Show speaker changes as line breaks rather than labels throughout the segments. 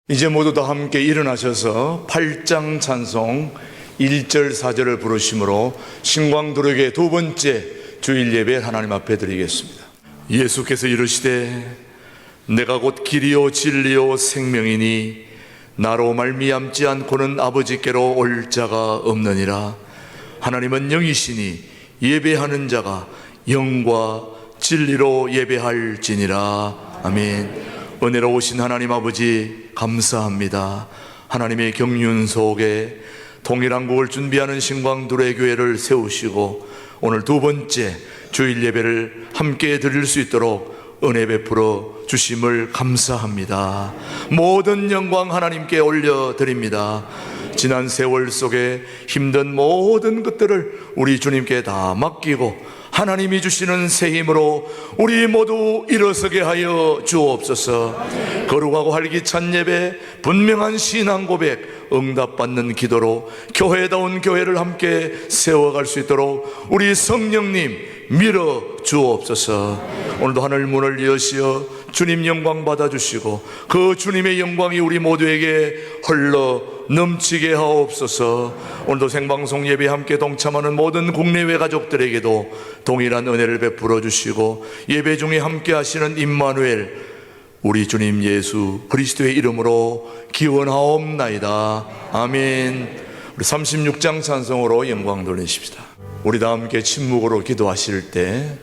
이제 모두 다 함께 일어나셔서 8장 찬송 1절 4절을 부르심으로 신광도력의 두 번째 주일 예배 하나님 앞에 드리겠습니다. 예수께서 이르시되 내가 곧 길이요 진리요 생명이니 나로 말미암지 않고는 아버지께로 올 자가 없느니라. 하나님은 영이시니 예배하는 자가 영과 진리로 예배할지니라. 아멘. 은혜로우신 하나님 아버지 감사합니다. 하나님의 경륜 속에 통일한국을 준비하는 신광두레 교회를 세우시고 오늘 두 번째 주일 예배를 함께 드릴 수 있도록 은혜 베풀어 주심을 감사합니다. 모든 영광 하나님께 올려드립니다. 지난 세월 속에 힘든 모든 것들을 우리 주님께 다 맡기고 하나님이 주시는 새 힘으로 우리 모두 일어서게 하여 주옵소서. 거룩하고 활기찬 예배, 분명한 신앙 고백, 응답받는 기도로 교회다운 교회를 함께 세워갈 수 있도록 우리 성령님 밀어 주옵소서. 오늘도 하늘 문을 여시어 주님 영광 받아주시고 그 주님의 영광이 우리 모두에게 흘러 넘치게 하옵소서. 오늘도 생방송 예배에 함께 동참하는 모든 국내외 가족들에게도 동일한 은혜를 베풀어 주시고 예배 중에 함께 하시는 임마누엘 우리 주님 예수 그리스도의 이름으로 기원하옵나이다. 아멘. 우리 36장 찬송으로 영광 돌리십시다. 우리 다 함께 침묵으로 기도하실 때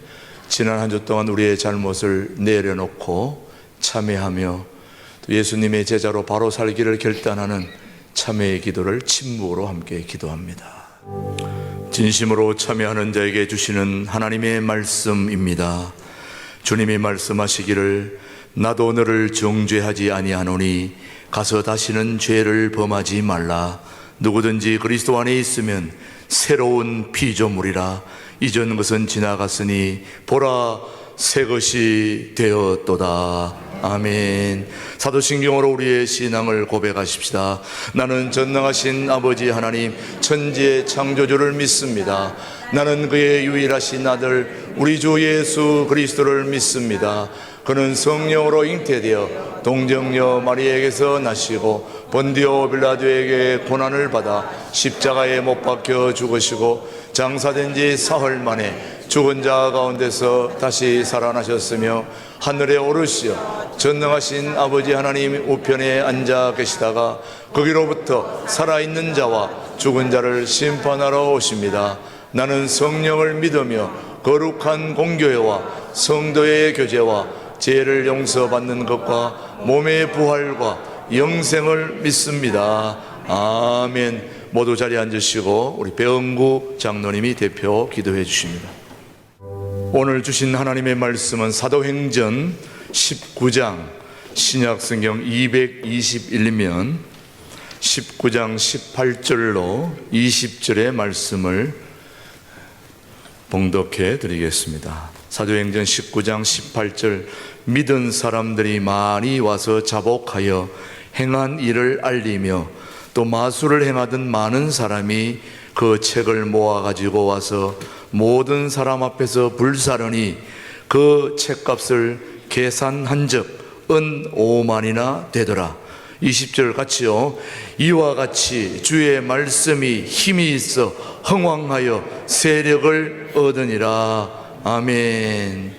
지난 한 주 동안 우리의 잘못을 내려놓고 참회하며 또 예수님의 제자로 바로 살기를 결단하는 참회의 기도를 침묵으로 함께 기도합니다. 진심으로 참회하는 자에게 주시는 하나님의 말씀입니다. 주님이 말씀하시기를 나도 너를 정죄하지 아니하노니 가서 다시는 죄를 범하지 말라. 누구든지 그리스도 안에 있으면 새로운 피조물이라. 이전 것은 지나갔으니 보라 새 것이 되었도다. 아멘. 사도신경으로 우리의 신앙을 고백하십시다. 나는 전능하신 아버지 하나님 천지의 창조주를 믿습니다. 나는 그의 유일하신 아들 우리 주 예수 그리스도를 믿습니다. 그는 성령으로 잉태되어 동정녀 마리아에게서 나시고 본디오 빌라도에게 고난을 받아 십자가에 못 박혀 죽으시고 장사된 지 사흘 만에 죽은 자 가운데서 다시 살아나셨으며 하늘에 오르시어 전능하신 아버지 하나님 우편에 앉아 계시다가 거기로부터 살아있는 자와 죽은 자를 심판하러 오십니다. 나는 성령을 믿으며 거룩한 공교회와 성도의 교제와 죄를 용서받는 것과 몸의 부활과 영생을 믿습니다. 아멘. 모두 자리에 앉으시고 우리 배은구 장로님이 대표 기도해 주십니다. 오늘 주신 하나님의 말씀은 사도행전 19장 신약성경 221면 19장 18절로 20절의 말씀을 봉독해 드리겠습니다. 사도행전 19장 18절 믿은 사람들이 많이 와서 자복하여 행한 일을 알리며 또 마술을 행하던 많은 사람이 그 책을 모아가지고 와서 모든 사람 앞에서 불사르니 그 책값을 계산한 적 은 5만이나 되더라. 20절 같이요. 이와 같이 주의 말씀이 힘이 있어 흥왕하여 세력을 얻으니라. 아멘.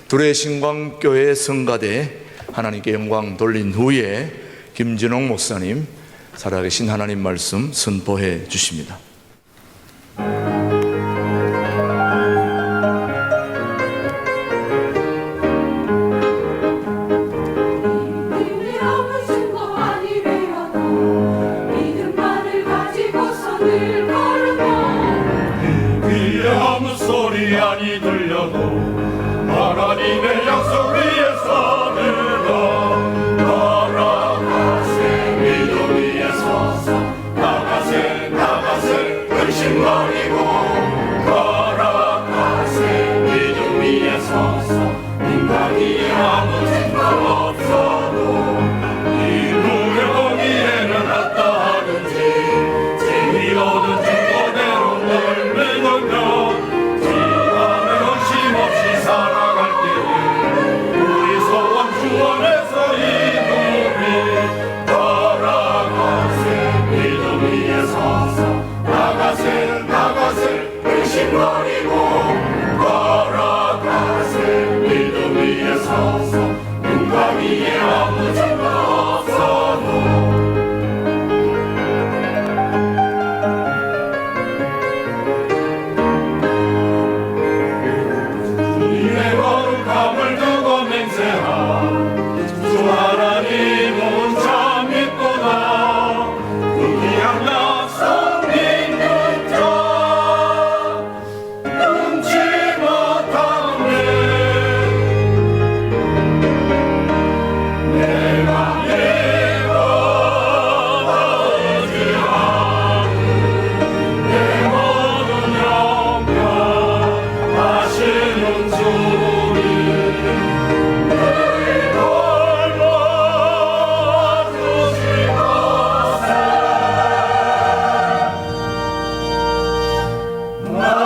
두레 신광교회 성가대 하나님께 영광 돌린 후에 김진홍 목사님 살아계신 하나님 말씀 선포해 주십니다.
하나님의 약속 위에 서들어 나가세 믿음 위에 서서 나가세 하소서. 눈과 위에 아무 죄가 없어도 주님의 거룩함을 두고 맹세하. 주 하나님은 참 믿구나. 그 귀한 약속 믿는 자 능치 못하네. 내가 의지하는 내 모든 영광 하시는 주님 늘 돌봐주실 것에 나는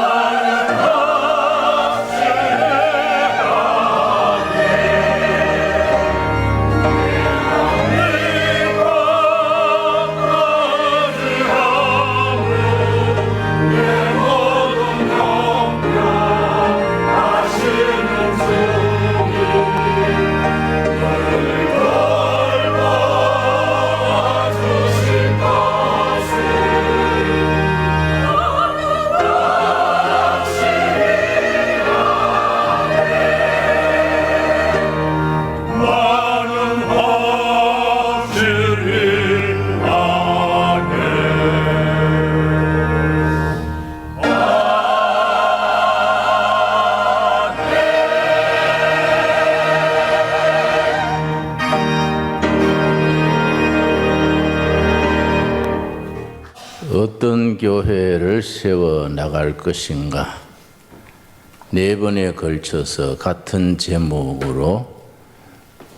어떤 교회를 세워 나갈 것인가? 4번에 걸쳐서 같은 제목으로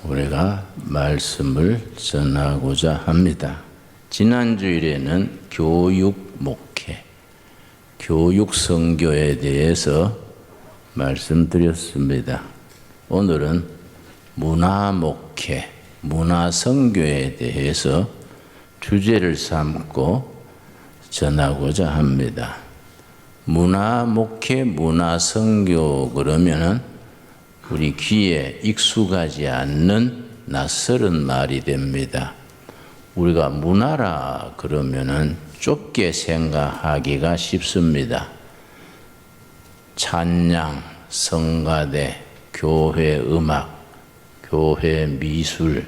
우리가 말씀을 전하고자 합니다. 지난 주일에는 교육 목회, 교육 선교에 대해서 말씀드렸습니다. 오늘은 문화 목회, 문화 선교에 대해서 주제를 삼고 전하고자 합니다. 문화 목회, 문화 선교 그러면은 우리 귀에 익숙하지 않는 낯설은 말이 됩니다. 우리가 문화라 그러면은 좁게 생각하기가 쉽습니다. 찬양, 성가대, 교회 음악, 교회 미술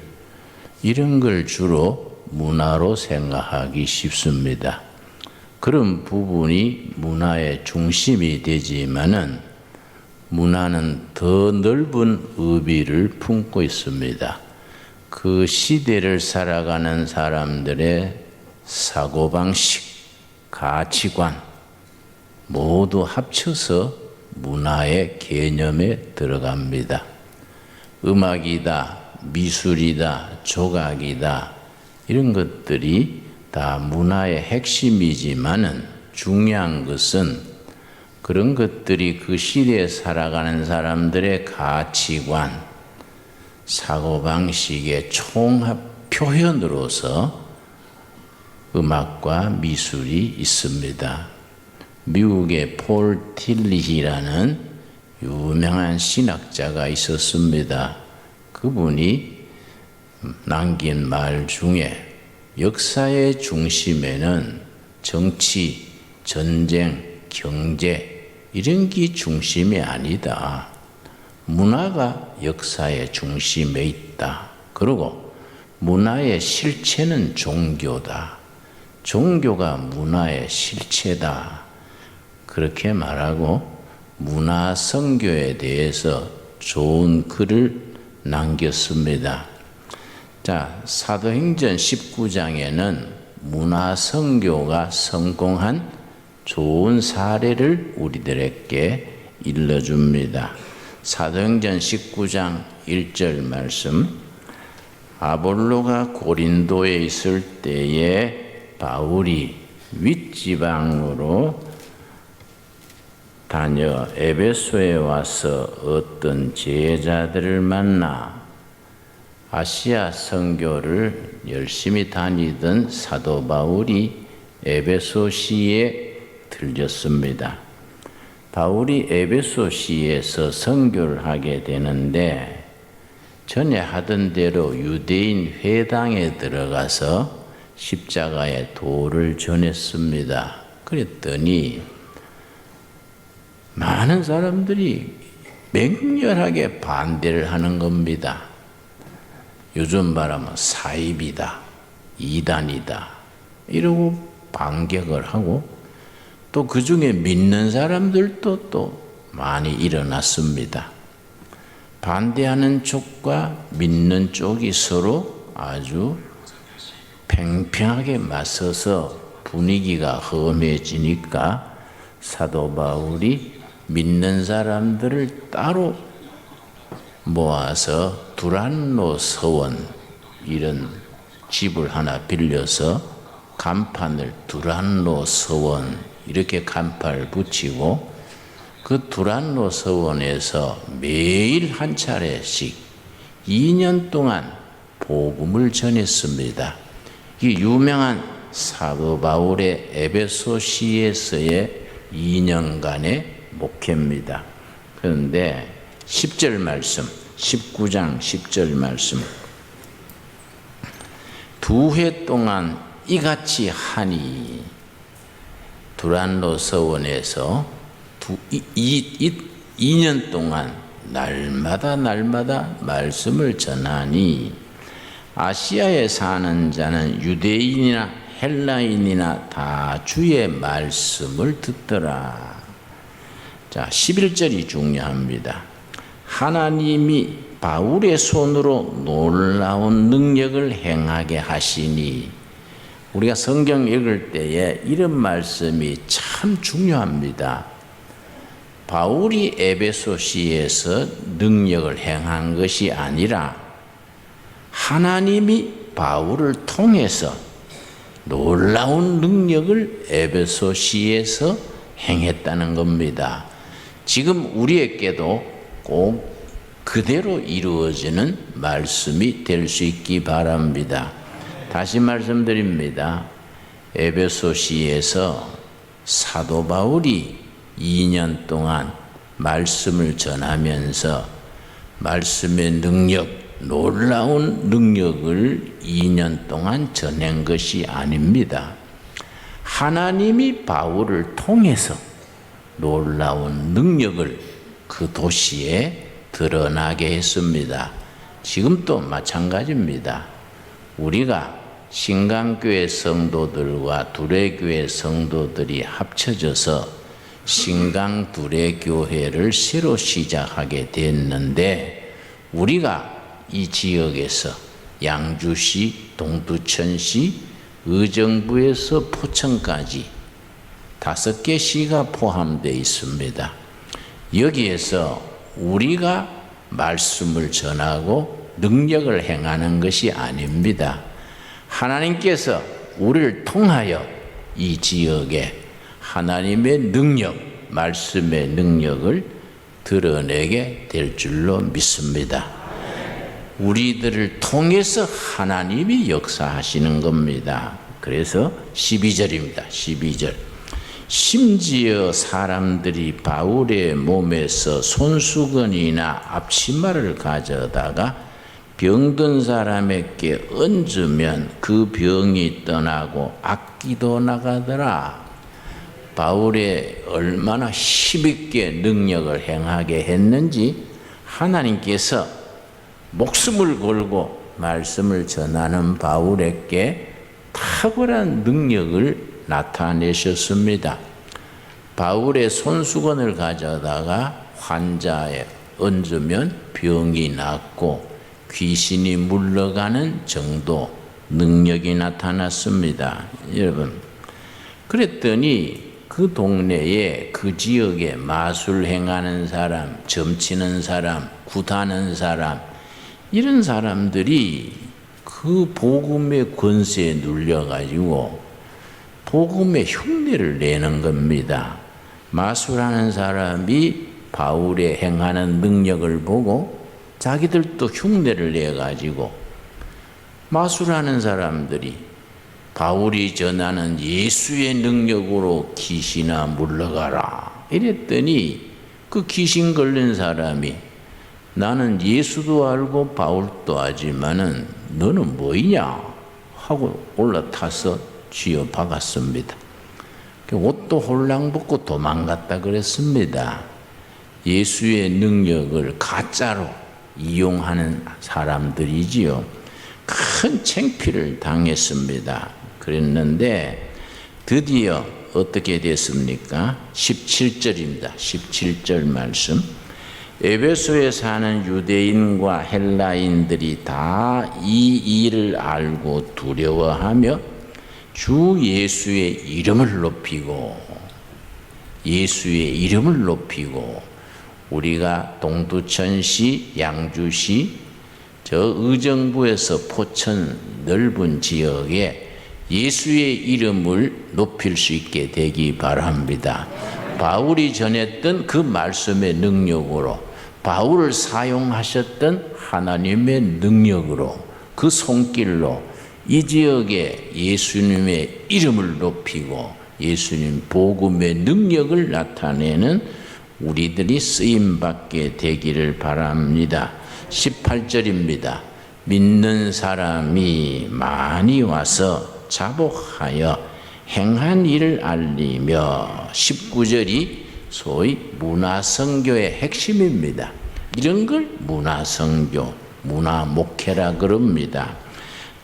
이런 걸 주로 문화로 생각하기 쉽습니다. 그런 부분이 문화의 중심이 되지만은 문화는 더 넓은 의미를 품고 있습니다. 그 시대를 살아가는 사람들의 사고방식, 가치관 모두 합쳐서 문화의 개념에 들어갑니다. 음악이다, 미술이다, 조각이다 이런 것들이 다 문화의 핵심이지만은 중요한 것은 그런 것들이 그 시대에 살아가는 사람들의 가치관, 사고방식의 총합 표현으로서 음악과 미술이 있습니다. 미국의 폴 틸리히라는 유명한 신학자가 있었습니다. 그분이 남긴 말 중에 역사의 중심에는 정치, 전쟁, 경제 이런 게 중심이 아니다. 문화가 역사의 중심에 있다. 그리고 문화의 실체는 종교다. 종교가 문화의 실체다. 그렇게 말하고 문화 선교에 대해서 좋은 글을 남겼습니다. 자, 사도행전 19장에는 문화 선교가 성공한 좋은 사례를 우리들에게 일러줍니다. 사도행전 19장 1절 말씀. 아볼로가 고린도에 있을 때에 바울이 윗지방으로 다녀 에베소에 와서 어떤 제자들을 만나 아시아 선교를 열심히 다니던 사도 바울이 에베소시에 들렸습니다. 바울이 에베소시에서 선교를 하게 되는데 전에 하던 대로 유대인 회당에 들어가서 십자가의 도를 전했습니다. 그랬더니 많은 사람들이 맹렬하게 반대를 하는 겁니다. 요즘 말하면 사입이다, 이단이다 이러고 반격을 하고, 또 그 중에 믿는 사람들도 또 많이 일어났습니다. 반대하는 쪽과 믿는 쪽이 서로 아주 팽팽하게 맞서서 분위기가 험해지니까 사도 바울이 믿는 사람들을 따로 모아서 두란노 서원, 이런 집을 하나 빌려서 간판을 두란노 서원 이렇게 간판을 붙이고, 그 두란노 서원에서 매일 한 차례씩 2년 동안 복음을 전했습니다. 이 유명한 사도 바울의 에베소시에서의 2년간의 목회입니다. 그런데 10절 말씀, 19장 10절 말씀, 두 해 동안 이같이 하니, 두란노 서원에서 2년 동안 날마다 말씀을 전하니 아시아에 사는 자는 유대인이나 헬라인이나 다 주의 말씀을 듣더라. 자, 11절이 중요합니다. 하나님이 바울의 손으로 놀라운 능력을 행하게 하시니, 우리가 성경 읽을 때에 이런 말씀이 참 중요합니다. 바울이 에베소시에서 능력을 행한 것이 아니라 하나님이 바울을 통해서 놀라운 능력을 에베소시에서 행했다는 겁니다. 지금 우리에게도 꼭 그대로 이루어지는 말씀이 될 수 있기 바랍니다. 다시 말씀드립니다. 에베소시에서 사도 바울이 2년 동안 말씀을 전하면서 말씀의 능력, 놀라운 능력을 2년 동안 전한 것이 아닙니다. 하나님이 바울을 통해서 놀라운 능력을 그 도시에 드러나게 했습니다. 지금도 마찬가지입니다. 우리가 신강교회 성도들과 두레교회 성도들이 합쳐져서 신강두레교회를 새로 시작하게 됐는데, 우리가 이 지역에서 양주시, 동두천시, 의정부에서 포천까지 5개 시가 포함되어 있습니다. 여기에서 우리가 말씀을 전하고 능력을 행하는 것이 아닙니다. 하나님께서 우리를 통하여 이 지역에 하나님의 능력, 말씀의 능력을 드러내게 될 줄로 믿습니다. 우리들을 통해서 하나님이 역사하시는 겁니다. 그래서 12절입니다. 12절. 심지어 사람들이 바울의 몸에서 손수건이나 앞치마를 가져다가 병든 사람에게 얹으면 그 병이 떠나고 악기도 나가더라. 바울의 얼마나 힘있게 능력을 행하게 했는지 하나님께서 목숨을 걸고 말씀을 전하는 바울에게 탁월한 능력을 나타내셨습니다. 바울의 손수건을 가져다가 환자에 얹으면 병이 낫고 귀신이 물러가는 정도 능력이 나타났습니다. 여러분, 그랬더니 그 동네에, 그 지역에 마술 행하는 사람, 점치는 사람, 굿하는 사람, 이런 사람들이 그 복음의 권세에 눌려가지고 복음의 흉내를 내는 겁니다. 마술하는 사람이 바울의 행하는 능력을 보고 자기들도 흉내를 내가지고, 마술하는 사람들이 바울이 전하는 예수의 능력으로 귀신아 물러가라 이랬더니 그 귀신 걸린 사람이 나는 예수도 알고 바울도 알지만은 너는 뭐이냐 하고 올라타서 쥐어 박았습니다. 옷도 홀랑 벗고 도망갔다 그랬습니다. 예수의 능력을 가짜로 이용하는 사람들이지요. 큰 창피를 당했습니다. 그랬는데 드디어 어떻게 됐습니까? 17절입니다. 17절 말씀. 에베소에 사는 유대인과 헬라인들이 다 이 일을 알고 두려워하며 주 예수의 이름을 높이고 우리가 동두천시, 양주시, 저 의정부에서 포천 넓은 지역에 예수의 이름을 높일 수 있게 되기 바랍니다. 바울이 전했던 그 말씀의 능력으로, 바울을 사용하셨던 하나님의 능력으로, 그 손길로 이 지역에 예수님의 이름을 높이고 예수님 복음의 능력을 나타내는 우리들이 쓰임받게 되기를 바랍니다. 18절입니다. 믿는 사람이 많이 와서 자복하여 행한 일을 알리며, 19절이 소위 문화선교의 핵심입니다. 이런 걸 문화선교, 문화목회라 그럽니다.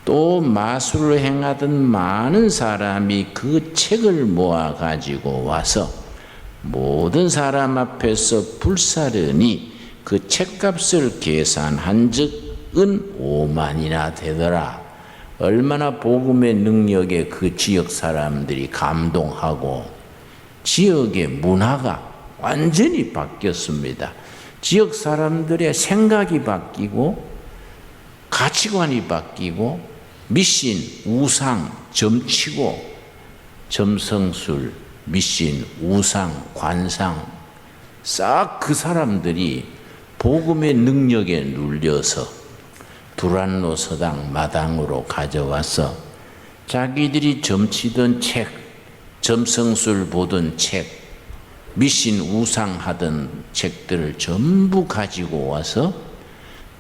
또 마술을 행하던 많은 사람이 그 책을 모아 가지고 와서 모든 사람 앞에서 불사르니 그 책값을 계산한 즉 은 5만이나 되더라. 얼마나 복음의 능력에 그 지역 사람들이 감동하고 지역의 문화가 완전히 바뀌었습니다. 지역 사람들의 생각이 바뀌고 가치관이 바뀌고 미신, 우상, 점치고, 점성술, 미신, 우상, 관상 싹 그 사람들이 복음의 능력에 눌려서 두란노 서당 마당으로 가져와서 자기들이 점치던 책, 점성술 보던 책, 미신 우상하던 책들을 전부 가지고 와서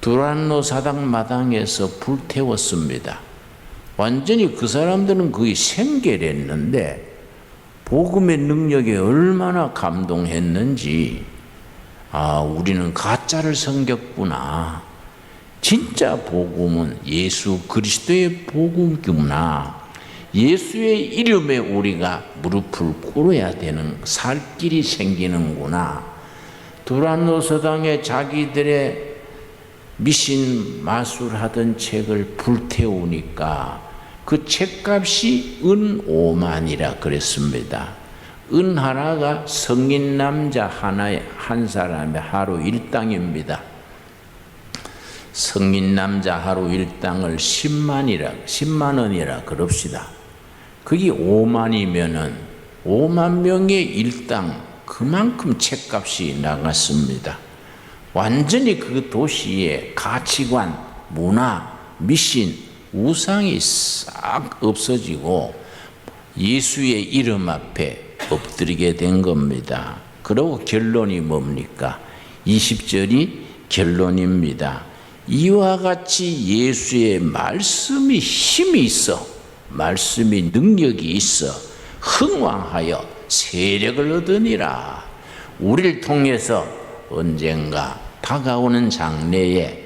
두란노 사당 마당에서 불태웠습니다. 완전히 그 사람들은 거의 생계했는데 복음의 능력에 얼마나 감동했는지, 아, 우리는 가짜를 섬겼구나. 진짜 복음은 예수 그리스도의 복음이구나. 예수의 이름에 우리가 무릎을 꿇어야 되는 살 길이 생기는구나. 두란노 서당에 자기들의 미신 마술하던 책을 불태우니까 그 책값이 은 5만이라 그랬습니다. 은 하나가 성인 남자 한 사람의 하루 일당입니다. 성인 남자 하루 일당을 10만 원이라 그럽시다. 그게 5만이면은 5만 명의 일당, 그만큼 책값이 나갔습니다. 완전히 그 도시의 가치관, 문화, 미신, 우상이 싹 없어지고 예수의 이름 앞에 엎드리게 된 겁니다. 그리고 결론이 뭡니까? 20절이 결론입니다. 이와 같이 예수의 말씀이 힘이 있어, 말씀이 능력이 있어 흥왕하여 세력을 얻으니라. 우리를 통해서 언젠가 다가오는 장래에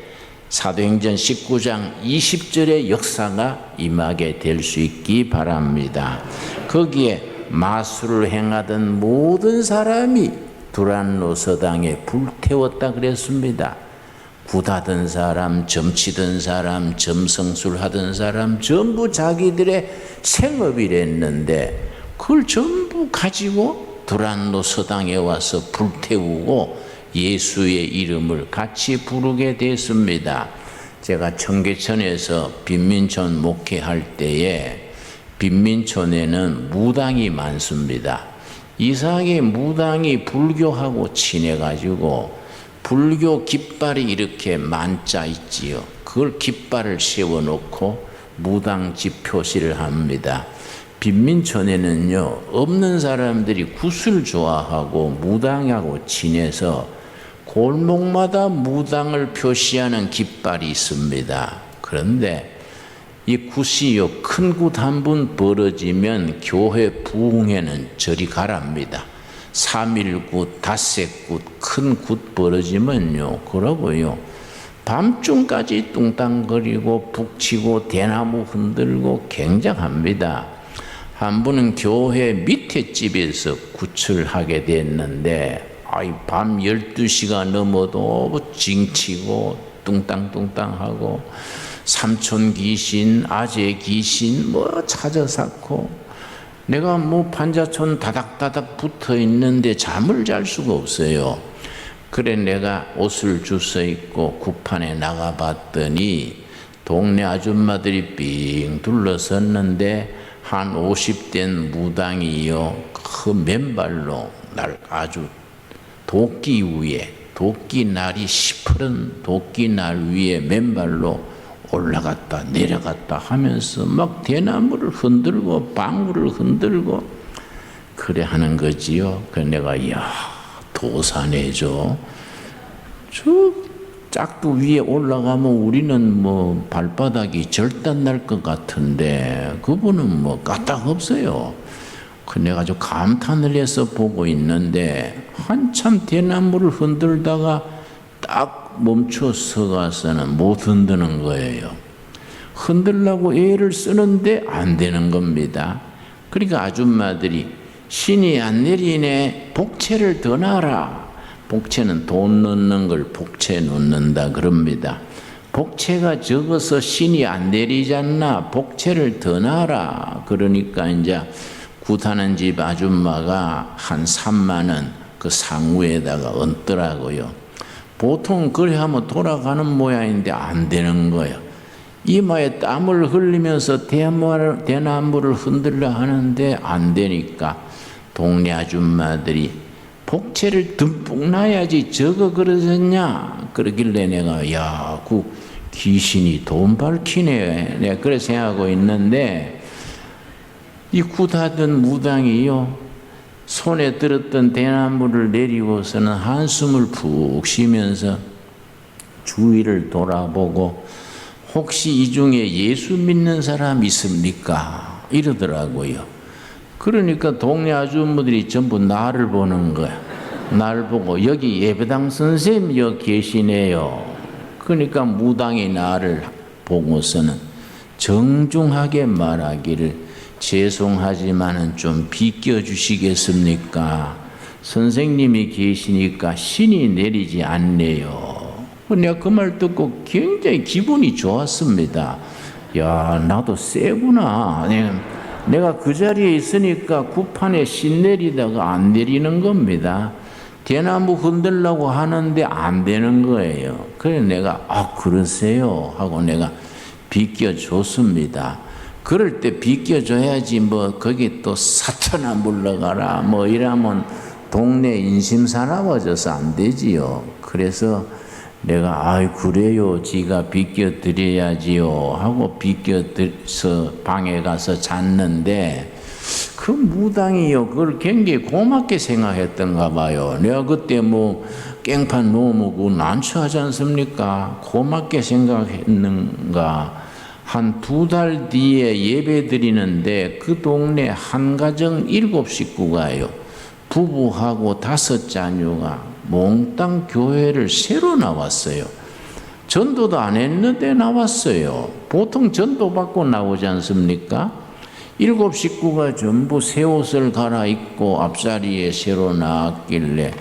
사도행전 19장 20절의 역사가 임하게 될 수 있기 바랍니다. 거기에 마술을 행하던 모든 사람이 두란노 서당에 불태웠다 그랬습니다. 굿하던 사람, 점치던 사람, 점성술 하던 사람 전부 자기들의 생업이랬는데 그걸 전부 가지고 두란노 서당에 와서 불태우고 예수의 이름을 같이 부르게 됐습니다. 제가 청계천에서 빈민촌 목회할 때에 빈민촌에는 무당이 많습니다. 이상하게 무당이 불교하고 친해가지고 불교 깃발이 이렇게 만자 있지요. 그걸 깃발을 세워놓고 무당집 표시를 합니다. 빈민촌에는요, 없는 사람들이 굿을 좋아하고 무당하고 친해서 골목마다 무당을 표시하는 깃발이 있습니다. 그런데 이 굿이요, 큰 굿 한 분 벌어지면 교회 부흥회는 저리 가랍니다. 3.1굿, 닷새굿, 큰 굿 벌어지면요, 그러고요, 밤중까지 뚱땅거리고 북치고 대나무 흔들고 굉장합니다. 한 분은 교회 밑에 집에서 굿을 하게 됐는데, 밤 12시가 넘어도 징치고 뚱땅뚱땅하고 삼촌 귀신, 아재 귀신 뭐 찾아 쌓고, 내가 뭐 반자촌 다닥다닥 붙어 있는데 잠을 잘 수가 없어요. 그래 내가 옷을 주워 입고 구판에 나가 봤더니 동네 아줌마들이 삥 둘러섰는데 한 50된 무당이요, 그 맨발로 날 아주 도끼 위에, 도끼 날이 시퍼런 도끼 날 위에 맨발로 올라갔다 내려갔다 하면서 막 대나무를 흔들고 방울을 흔들고 그래 하는 거지요. 그래서 내가 이야, 도사내죠. 저 짝도 위에 올라가면 우리는 뭐 발바닥이 절단 날 것 같은데 그분은 뭐 까딱 없어요. 그 내가 좀 감탄을 해서 보고 있는데 한참 대나무를 흔들다가 딱 멈춰 서가서는 못 흔드는 거예요. 흔들라고 애를 쓰는데 안 되는 겁니다. 그러니까 아줌마들이 신이 안 내리네, 복채를 더 놔라. 복채는 돈 넣는 걸 복채 놓는다 그럽니다. 복채가 적어서 신이 안 내리잖나, 복채를 더 놔라. 그러니까 이제 굿하는 집 아줌마가 한 3만 원 그 상우에다가 얹더라고요. 보통 그래 하면 돌아가는 모양인데 안 되는 거예요. 이마에 땀을 흘리면서 대나무를 흔들려 하는데 안 되니까 동네 아줌마들이 복채를 듬뿍 놔야지 저거 그러셨냐 그러길래 내가 야, 그 귀신이 돈 밝히네, 내가 그래 생각하고 있는데 이 굿하던 무당이요, 손에 들었던 대나무를 내리고서는 한숨을 푹 쉬면서 주위를 돌아보고 혹시 이 중에 예수 믿는 사람 있습니까? 이러더라고요. 그러니까 동네 아줌마들이 전부 나를 보는 거야. 날 보고 여기 예배당 선생님 여기 계시네요. 그러니까 무당이 나를 보고서는 정중하게 말하기를 죄송하지만은 좀 비껴주시겠습니까? 선생님이 계시니까 신이 내리지 않네요. 내가 그 말 듣고 굉장히 기분이 좋았습니다. 야, 나도 세구나. 내가 그 자리에 있으니까 구판에 신 내리다가 안 내리는 겁니다. 대나무 흔들려고 하는데 안 되는 거예요. 그래서 내가 그러세요 하고 내가 비껴줬습니다. 그럴 때 비껴줘야지 뭐 거기 또 사천아 물러가라 뭐 이러면 동네 인심 사나워져서 안 되지요. 그래서 내가 그래요, 지가 비껴드려야지요 하고 비껴서 방에 가서 잤는데 그 무당이요, 그걸 굉장히 고맙게 생각했던가 봐요. 내가 그때 뭐 깽판 놓으면 난처하지 않습니까? 고맙게 생각했는가. 한 2달 뒤에 예배 드리는데 그 동네 한 가정 7식구가요, 부부하고 5자녀가 몽땅 교회를 새로 나왔어요. 전도도 안 했는데 나왔어요. 보통 전도 받고 나오지 않습니까? 7식구가 전부 새 옷을 갈아입고 앞자리에 새로 나왔길래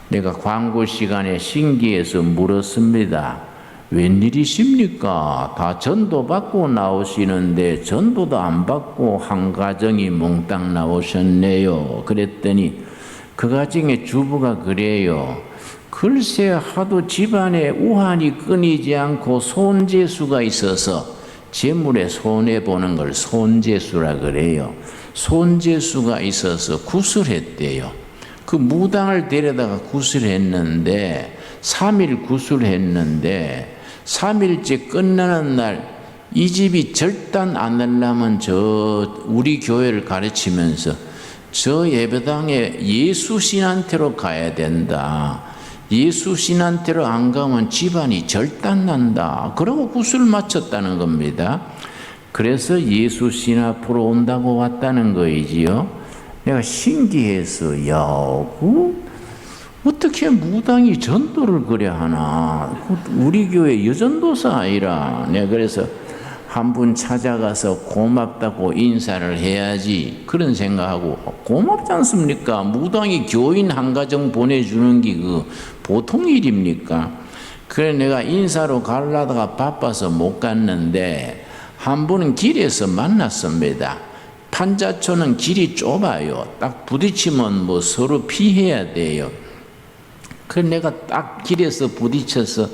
내가 광고 시간에 신기해서 물었습니다. 웬일이십니까? 다 전도 받고 나오시는데 전도도 안 받고 한 가정이 몽땅 나오셨네요. 그랬더니 그 가정의 주부가 그래요. 글쎄 하도 집안에 우환이 끊이지 않고 손재수가 있어서 재물에 손해보는 걸 손재수라 그래요. 손재수가 있어서 구슬했대요. 그 무당을 데려다가 구슬했는데 3일 구슬했는데 3일째 끝나는 날 이 집이 절단 안 하려면 우리 교회를 가르치면서 저 예배당에 예수신한테로 가야 된다. 예수 신한테로 안 가면 집안이 절단난다. 그러고 구슬 맞췄다는 겁니다. 그래서 예수 신 앞으로 온다고 왔다는 거이지요. 내가 신기해서 어떻게 무당이 전도를 그래 하나. 우리 교회 여전도사 아니라. 내가 그래서 한 분 찾아가서 고맙다고 인사를 해야지 그런 생각하고, 고맙지 않습니까? 무당이 교인 한 가정 보내주는 게 그 보통 일입니까? 그래 내가 인사로 가려다가 바빠서 못 갔는데 한 분은 길에서 만났습니다. 판자촌은 길이 좁아요. 딱 부딪히면 뭐 서로 피해야 돼요. 그래 내가 딱 길에서 부딪혀서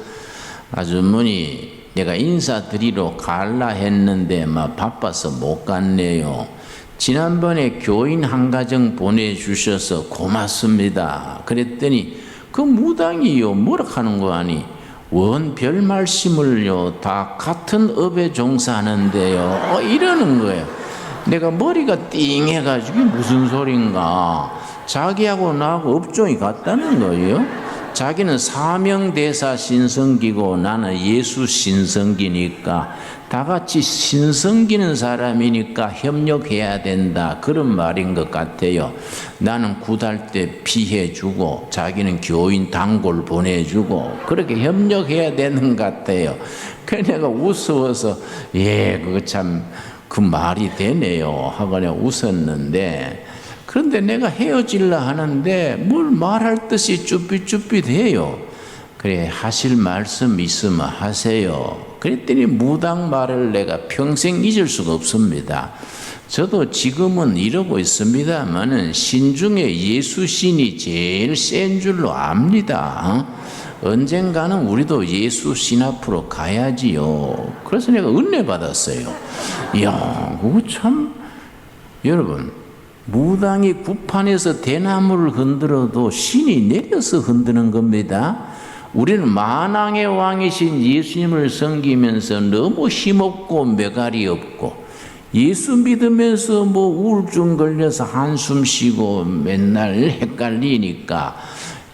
아주머니 내가 인사드리러 갈라 했는데 막 바빠서 못 갔네요. 지난번에 교인 한 가정 보내주셔서 고맙습니다. 그랬더니 그 무당이요 뭐라 하는 거 아니, 원 별 말씀을요 다 같은 업에 종사하는데요 이러는 거예요. 내가 머리가 띵해가지고 무슨 소린가. 자기하고 나하고 업종이 같다는 거예요. 자기는 사명대사 신성기고 나는 예수 신성기니까 다 같이 신성기는 사람이니까 협력해야 된다, 그런 말인 것 같아요. 나는 굿할 때 피해주고 자기는 교인 단골 보내주고 그렇게 협력해야 되는 것 같아요. 그래서 내가 웃어서 그거 참 그 말이 되네요 하고 내가 웃었는데, 그런데 내가 헤어질라 하는데 뭘 말할 듯이 쭈삣쭈삣해요. 그래 하실 말씀 있으면 하세요. 그랬더니 무당 말을 내가 평생 잊을 수가 없습니다. 저도 지금은 이러고 있습니다만은 신중에 예수 신이 제일 센 줄로 압니다. 언젠가는 우리도 예수 신 앞으로 가야지요. 그래서 내가 은혜 받았어요. 이야, 그거 참, 여러분, 무당이 구판에서 대나무를 흔들어도 신이 내려서 흔드는 겁니다. 우리는 만왕의 왕이신 예수님을 섬기면서 너무 힘없고 매갈이 없고, 예수 믿으면서 뭐 우울증 걸려서 한숨 쉬고 맨날 헷갈리니까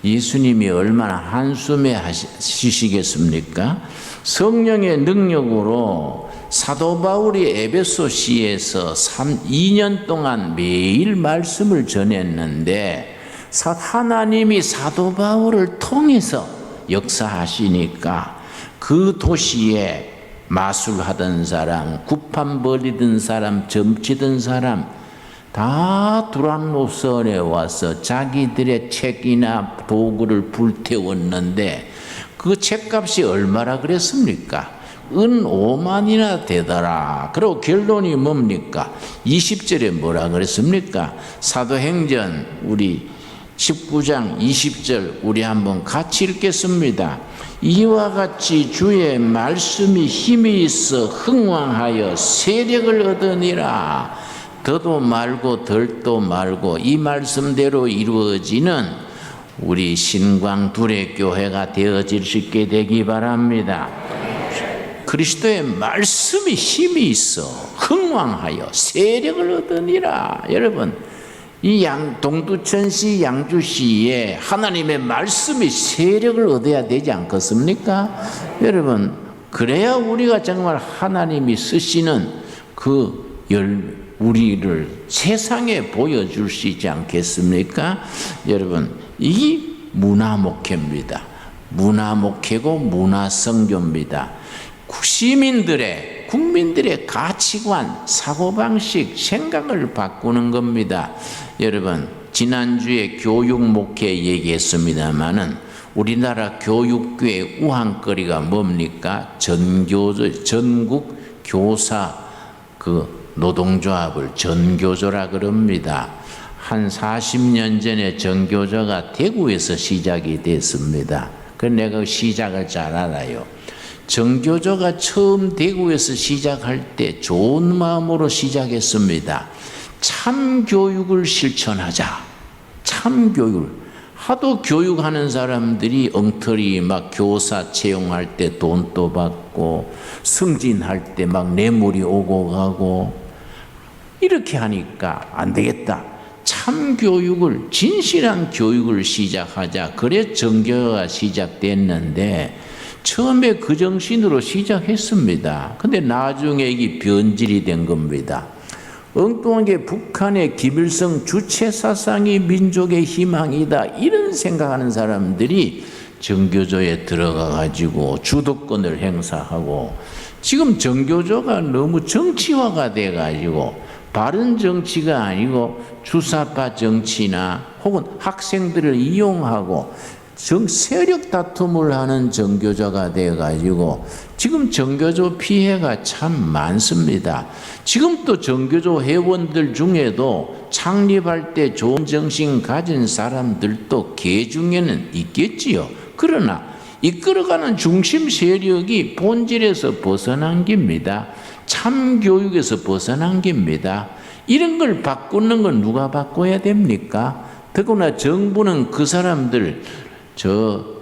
예수님이 얼마나 한숨에 쉬시겠습니까? 성령의 능력으로 사도 바울이 에베소시에서 2년 동안 매일 말씀을 전했는데 하나님이 사도 바울을 통해서 역사하시니까 그 도시에 마술하던 사람, 구판 벌이던 사람, 점치던 사람 다 두란노선에 와서 자기들의 책이나 도구를 불태웠는데 그 책값이 얼마나 그랬습니까? 은 5만이나 되더라. 그리고 결론이 뭡니까? 20절에 뭐라 그랬습니까? 사도행전 우리 19장 20절 우리 한번 같이 읽겠습니다. 이와 같이 주의 말씀이 힘이 있어 흥왕하여 세력을 얻으니라. 더도 말고 덜도 말고 이 말씀대로 이루어지는 우리 신광 둘의 교회가 되어질 수 있게 되기 바랍니다. 그리스도의 말씀이 힘이 있어 흥왕하여 세력을 얻으니라. 여러분, 이 동두천시 양주시에 하나님의 말씀이 세력을 얻어야 되지 않겠습니까? 여러분, 그래야 우리가 정말 하나님이 쓰시는 우리를 세상에 보여줄 수 있지 않겠습니까? 여러분, 이 문화목회입니다. 문화목회고 문화성교입니다. 국민들의 가치관, 사고방식, 생각을 바꾸는 겁니다. 여러분, 지난주에 교육목회 얘기했습니다마는 우리나라 교육계의 우한거리가 뭡니까? 전국 교사 노동조합을 전교조라 그럽니다. 한 40년 전에 전교조가 대구에서 시작이 됐습니다. 그래서 내가 시작을 잘 알아요. 전교조가 처음 대구에서 시작할 때 좋은 마음으로 시작했습니다. 참교육을 실천하자. 참교육을. 하도 교육하는 사람들이 엉터리 막 교사 채용할 때 돈도 받고 승진할 때 막 뇌물이 오고 가고 이렇게 하니까 안 되겠다. 참 참교육을, 진실한 교육을 시작하자. 그래 정교가 시작됐는데 처음에 그 정신으로 시작했습니다. 근데 나중에 이게 변질이 된 겁니다. 엉뚱하게 북한의 김일성 주체 사상이 민족의 희망이다 이런 생각하는 사람들이 정교조에 들어가 가지고 주도권을 행사하고, 지금 정교조가 너무 정치화가 돼 가지고 바른 정치가 아니고 주사파 정치나 혹은 학생들을 이용하고 세력 다툼을 하는 정교조가 돼 가지고 지금 정교조 피해가 참 많습니다. 지금 또 정교조 회원들 중에도 창립할 때 좋은 정신 가진 사람들도 개 중에는 있겠지요. 그러나 이끌어가는 중심 세력이 본질에서 벗어난 겁니다. 참교육에서 벗어난 겁니다. 이런 걸 바꾸는 건 누가 바꿔야 됩니까? 더구나 정부는 그 사람들,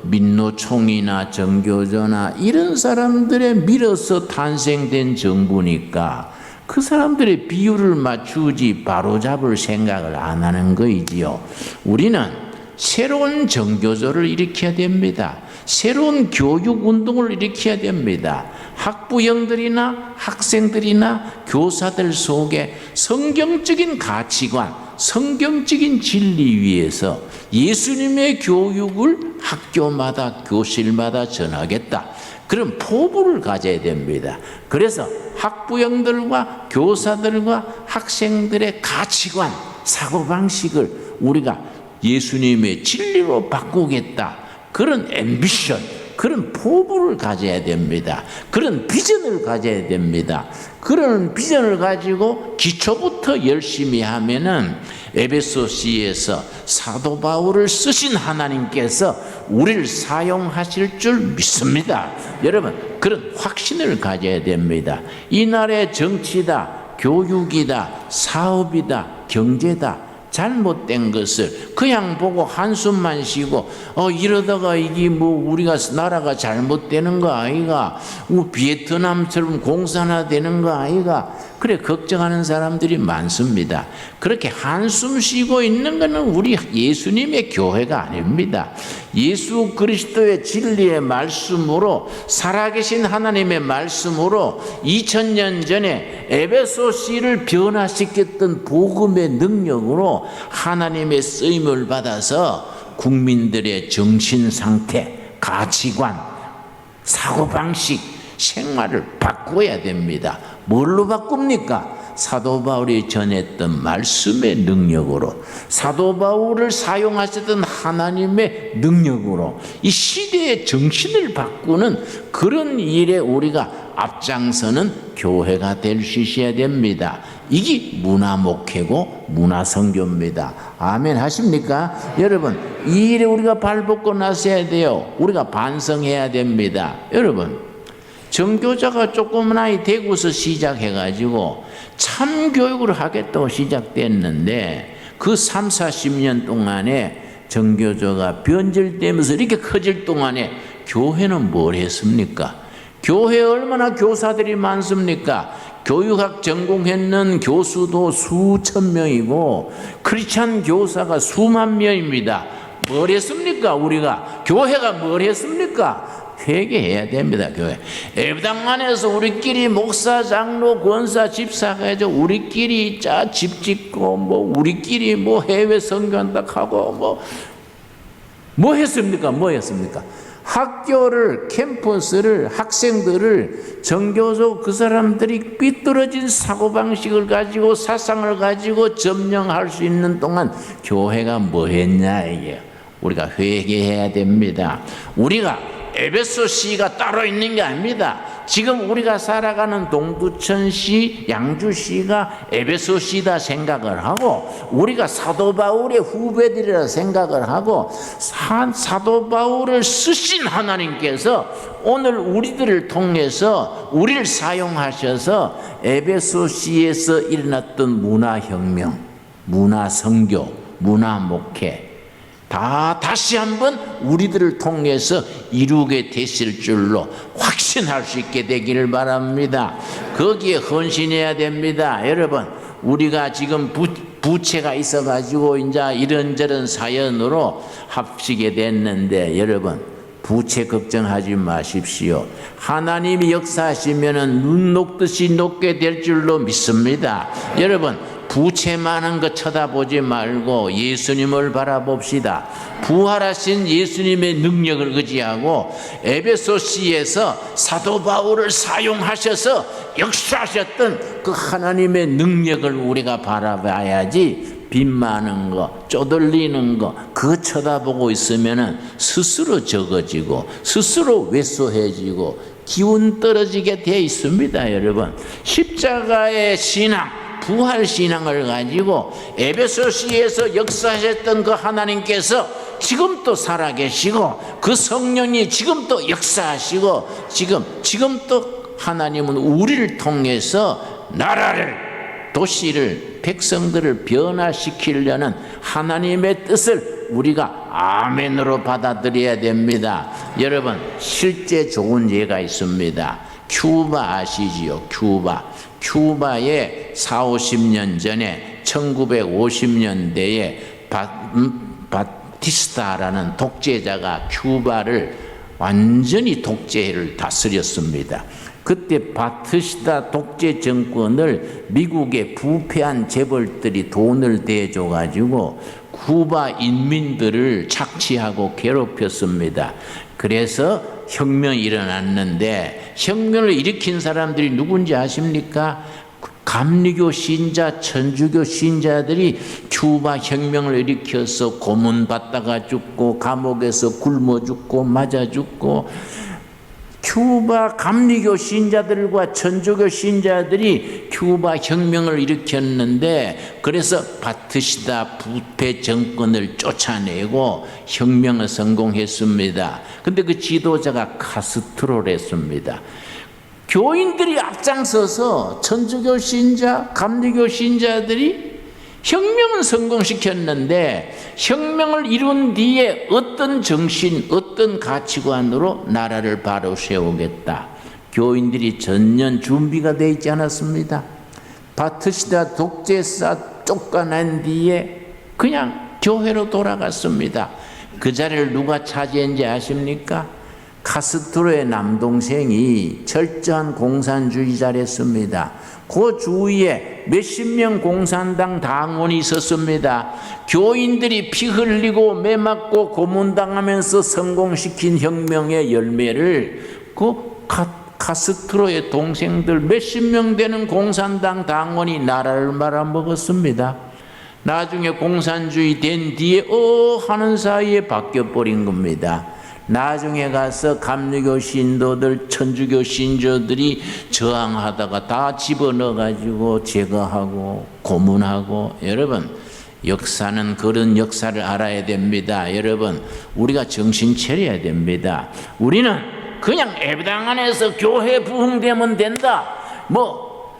민노총이나 정교조나 이런 사람들에 밀어서 탄생된 정부니까 그 사람들의 비율을 맞추지 바로잡을 생각을 안 하는 거이지요. 우리는 새로운 정교조를 일으켜야 됩니다. 새로운 교육운동을 일으켜야 됩니다. 학부형들이나 학생들이나 교사들 속에 성경적인 가치관, 성경적인 진리 위에서 예수님의 교육을 학교마다 교실마다 전하겠다. 그런 포부를 가져야 됩니다. 그래서 학부형들과 교사들과 학생들의 가치관, 사고방식을 우리가 예수님의 진리로 바꾸겠다. 그런 앰비션, 그런 포부를 가져야 됩니다. 그런 비전을 가져야 됩니다. 그런 비전을 가지고 기초부터 열심히 하면은 에베소서에서 사도 바울을 쓰신 하나님께서 우리를 사용하실 줄 믿습니다. 여러분, 그런 확신을 가져야 됩니다. 이 나라의 정치다, 교육이다, 사업이다, 경제다, 잘못된 것을 그냥 보고 한숨만 쉬고 이러다가 이게 뭐 우리가 나라가 잘못되는 거 아이가, 베트남처럼 공산화되는 거 아이가, 그래 걱정하는 사람들이 많습니다. 그렇게 한숨 쉬고 있는 것은 우리 예수님의 교회가 아닙니다. 예수 그리스도의 진리의 말씀으로, 살아계신 하나님의 말씀으로 2000년 전에 에베소시를 변화시켰던 복음의 능력으로 하나님의 쓰임을 받아서 국민들의 정신상태, 가치관, 사고방식, 생활을 바꿔야 됩니다. 뭘로 바꿉니까? 사도 바울이 전했던 말씀의 능력으로, 사도 바울을 사용하셨던 하나님의 능력으로 이 시대의 정신을 바꾸는 그런 일에 우리가 앞장서는 교회가 될 수 있어야 됩니다. 이게 문화목회고 문화선교입니다. 아멘 하십니까? 여러분, 이 일에 우리가 발벗고 나서야 돼요. 우리가 반성해야 됩니다. 여러분, 정교자가 조그만 아이 대구서 시작해가지고 참교육을 하겠다고 시작됐는데 그 3, 40년 동안에 정교조가 변질되면서 이렇게 커질 동안에 교회는 뭘 했습니까? 교회에 얼마나 교사들이 많습니까? 교육학 전공했는 교수도 수천 명이고 크리스찬 교사가 수만 명입니다. 뭘 했습니까? 우리가 교회가 뭘 했습니까? 회개해야 됩니다. 교회 예배당 안에서 우리끼리 목사, 장로, 권사, 집사가 해서 우리끼리 집 짓고 뭐 우리끼리 뭐 해외 선교한다 하고 뭐 했습니까? 뭐 했습니까? 학교를, 캠퍼스를, 학생들을 정교조 그 사람들이 삐뚤어진 사고방식을 가지고 사상을 가지고 점령할 수 있는 동안 교회가 뭐 했냐 이게. 우리가 회개해야 됩니다. 우리가 에베소시가 따로 있는 게 아닙니다. 지금 우리가 살아가는 동두천시, 양주시가 에베소시다 생각을 하고 우리가 사도 바울의 후배들이라 생각을 하고 사도 바울을 쓰신 하나님께서 오늘 우리들을 통해서 우리를 사용하셔서 에베소시에서 일어났던 문화혁명, 문화선교, 문화목회 다시 한번 우리들을 통해서 이루게 됐을 줄로 확신할 수 있게 되기를 바랍니다. 거기에 헌신해야 됩니다. 여러분, 우리가 지금 부채가 있어가지고 이제 이런저런 사연으로 합치게 됐는데 여러분 부채 걱정하지 마십시오. 하나님이 역사하시면은 눈 녹듯이 녹게 될 줄로 믿습니다. 여러분 부채 많은 거 쳐다보지 말고 예수님을 바라봅시다. 부활하신 예수님의 능력을 의지하고 에베소시에서 사도 바울을 사용하셔서 역사하셨던 그 하나님의 능력을 우리가 바라봐야지 빚 많은 거, 쪼들리는 거, 그거 쳐다보고 있으면은 스스로 적어지고, 스스로 왜소해지고, 기운 떨어지게 돼 있습니다, 여러분. 십자가의 신앙, 부활 신앙을 가지고 에베소시에서 역사하셨던 그 하나님께서 지금 또 살아계시고, 그 성령이 지금 또 역사하시고, 지금 또 하나님은 우리를 통해서 나라를, 도시를, 백성들을 변화시키려는 하나님의 뜻을 우리가 아멘으로 받아들여야 됩니다. 여러분 실제 좋은 예가 있습니다. 큐바 아시지요? 큐바에 40-50년 전에 1950년대에 바티스타라는 독재자가 큐바를 완전히 독재를 다스렸습니다. 그때 바티스타 독재 정권을 미국의 부패한 재벌들이 돈을 대줘가지고 쿠바 인민들을 착취하고 괴롭혔습니다. 그래서 혁명이 일어났는데 혁명을 일으킨 사람들이 누군지 아십니까? 감리교 신자, 천주교 신자들이 큐바 혁명을 일으켜서 고문받다가 죽고 감옥에서 굶어 죽고 맞아 죽고 큐바 감리교 신자들과 천주교 신자들이 큐바 혁명을 일으켰는데 그래서 바티스타 부패 정권을 쫓아내고 혁명을 성공했습니다. 근데 그 지도자가 카스트로랬습니다. 교인들이 앞장서서 천주교 신자, 감리교 신자들이 혁명을 성공시켰는데 혁명을 이룬 뒤에 어떤 정신, 어떤 가치관으로 나라를 바로 세우겠다. 교인들이 전년 준비가 되어 있지 않았습니다. 바티스타 독재사 쫓겨난 뒤에 그냥 교회로 돌아갔습니다. 그 자리를 누가 차지했는지 아십니까? 카스트로의 남동생이 철저한 공산주의자랬습니다. 그 주위에 몇십 명 공산당 당원이 있었습니다. 교인들이 피 흘리고 매 맞고 고문당하면서 성공시킨 혁명의 열매를 그 카스트로의 동생들 몇십 명 되는 공산당 당원이 나라를 말아먹었습니다. 나중에 공산주의 된 뒤에 하는 사이에 바뀌어버린 겁니다. 나중에 가서 감리교 신도들, 천주교 신조들이 저항하다가 다 집어넣어가지고 제거하고 고문하고. 여러분 역사는 그런 역사를 알아야 됩니다. 여러분 우리가 정신 차려야 됩니다. 우리는 그냥 예배당 안에서 교회 부흥되면 된다 뭐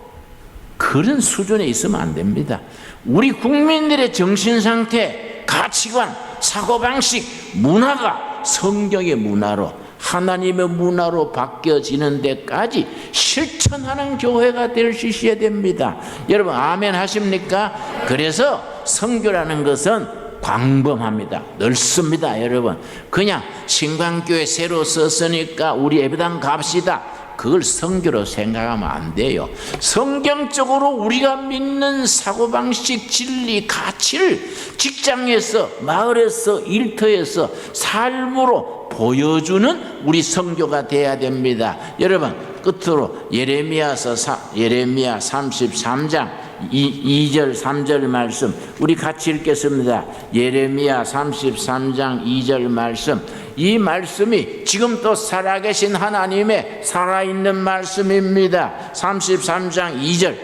그런 수준에 있으면 안 됩니다. 우리 국민들의 정신상태, 가치관, 사고방식, 문화가 성경의 문화로, 하나님의 문화로 바뀌어지는 데까지 실천하는 교회가 될 수 있어야 됩니다. 여러분 아멘 하십니까? 그래서 선교라는 것은 광범합니다. 넓습니다. 여러분 그냥 신광교회 새로 썼으니까 우리 예배당 갑시다, 그걸 선교로 생각하면 안 돼요. 성경적으로 우리가 믿는 사고방식, 진리, 가치를 직장에서, 마을에서, 일터에서 삶으로 보여주는 우리 선교가 돼야 됩니다. 여러분 끝으로 예레미야 33장 2절 3절 말씀 우리 같이 읽겠습니다. 예레미야 33장 2절 말씀, 이 말씀이 지금 또 살아계신 하나님의 살아있는 말씀입니다. 33장 2절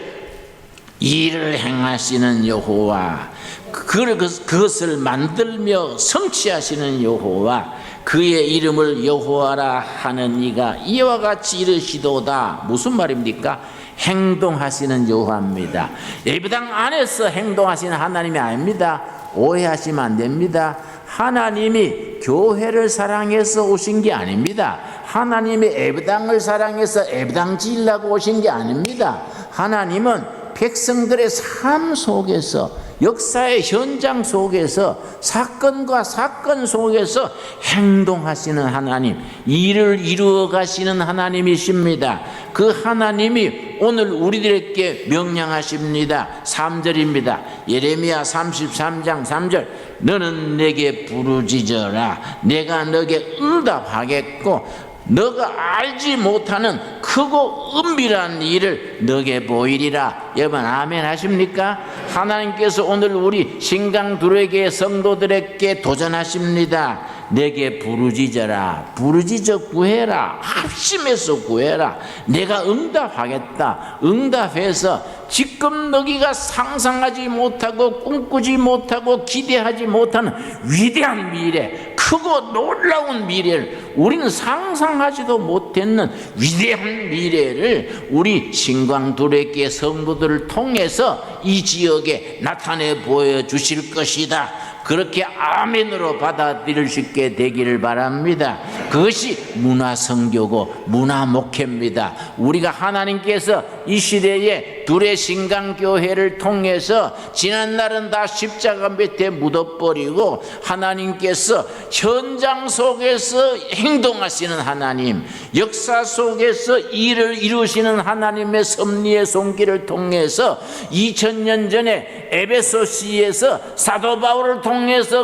일을 행하시는 여호와, 그것을 만들며 성취하시는 여호와, 그의 이름을 여호와라 하는 이가 이와 같이 이르시도다. 무슨 말입니까? 행동하시는 여호와입니다. 예배당 안에서 행동하시는 하나님이 아닙니다. 오해하시면 안 됩니다. 하나님이 교회를 사랑해서 오신 게 아닙니다. 하나님이 예배당을 사랑해서 예배당 지으려고 오신 게 아닙니다. 하나님은 백성들의 삶 속에서 역사의 현장 속에서 사건과 사건 속에서 행동하시는 하나님, 일을 이루어 가시는 하나님이십니다. 그 하나님이 오늘 우리들에게 명령하십니다. 3절입니다. 예레미야 33장 3절. 너는 내게 부르짖어라. 내가 너에게 응답하겠고 너가 알지 못하는 크고 은밀한 일을 너게 보이리라. 여러분 아멘 하십니까? 하나님께서 오늘 우리 신강두레교회 성도들에게 도전하십니다. 내게 부르짖어라. 부르짖어 구해라. 합심해서 구해라. 내가 응답하겠다. 응답해서 지금 너희가 상상하지 못하고 꿈꾸지 못하고 기대하지 못하는 위대한 미래, 크고 놀라운 미래를, 우리는 상상하지도 못했는 위대한 미래를 우리 신광두레교회 성도들을 통해서 이 지역에 나타내 보여주실 것이다. 그렇게 아멘으로 받아들일 수 있게 되기를 바랍니다. 그것이 문화선교고 문화목회입니다. 우리가 하나님께서 이 시대에 둘의 신강교회를 통해서 지난날은 다 십자가 밑에 묻어버리고 하나님께서 현장 속에서 행동하시는 하나님, 역사 속에서 일을 이루시는 하나님의 섭리의 손길을 통해서 2000년 전에 에베소시에서 사도 바울을 통해서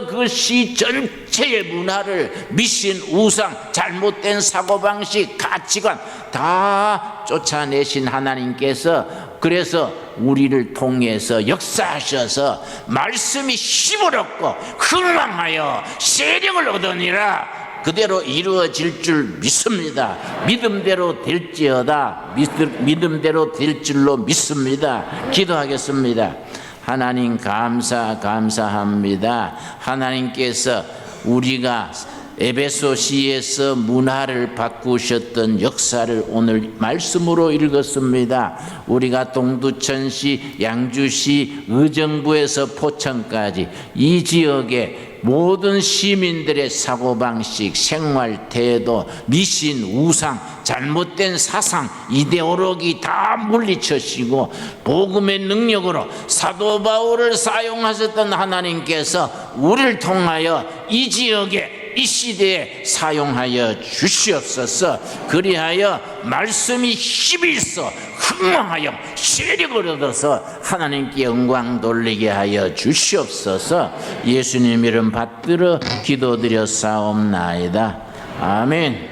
그 시 전체의 문화를, 미신, 우상, 잘못된 사고방식, 가치관 다 쫓아내신 하나님께서 그래서 우리를 통해서 역사하셔서 말씀이 힘을 얻고 흥망하여 세력을 얻으니라. 그대로 이루어질 줄 믿습니다. 믿음대로 될지어다. 믿음대로 될 줄로 믿습니다. 기도하겠습니다. 하나님 감사합니다. 하나님께서 우리가 에베소시에서 문화를 바꾸셨던 역사를 오늘 말씀으로 읽었습니다. 우리가 동두천시, 양주시, 의정부에서 포천까지 이 지역에 모든 시민들의 사고방식, 생활 태도, 미신, 우상, 잘못된 사상, 이데올로기 다 물리쳐시고 복음의 능력으로 사도 바울을 사용하셨던 하나님께서 우리를 통하여 이 지역에 이 시대에 사용하여 주시옵소서. 그리하여 말씀이 힘이 있어 흥망하여 세력을 얻어서 하나님께 영광 돌리게 하여 주시옵소서. 예수님 이름 받들어 기도드려 사옵나이다. 아멘.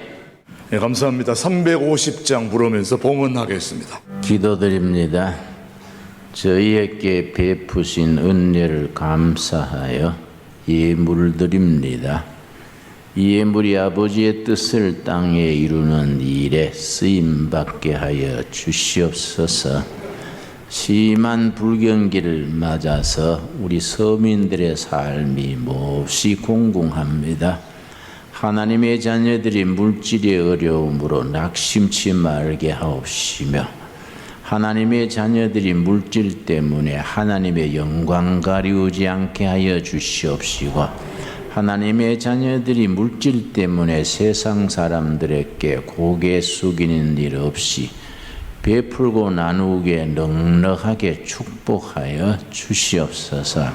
네, 감사합니다. 350장 부르면서 봉헌하겠습니다.
기도드립니다. 저희에게 베푸신 은혜를 감사하여 예물드립니다. 이 예물이 아버지의 뜻을 땅에 이루는 일에 쓰임받게 하여 주시옵소서. 심한 불경기를 맞아서 우리 서민들의 삶이 몹시 공공합니다. 하나님의 자녀들이 물질의 어려움으로 낙심치 말게 하옵시며 하나님의 자녀들이 물질 때문에 하나님의 영광 가리우지 않게 하여 주시옵시고 하나님의 자녀들이 물질 때문에 세상 사람들에게 고개 숙이는 일 없이 베풀고 나누게 넉넉하게 축복하여 주시옵소서.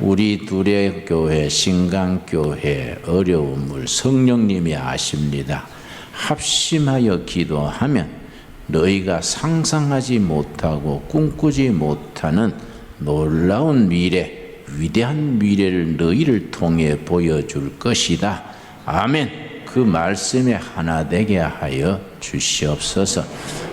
우리 둘의 교회, 신강교회 어려움을 성령님이 아십니다. 합심하여 기도하면 너희가 상상하지 못하고 꿈꾸지 못하는 놀라운 미래, 위대한 미래를 너희를 통해 보여줄 것이다. 아멘. 그 말씀에 하나 되게 하여 주시옵소서.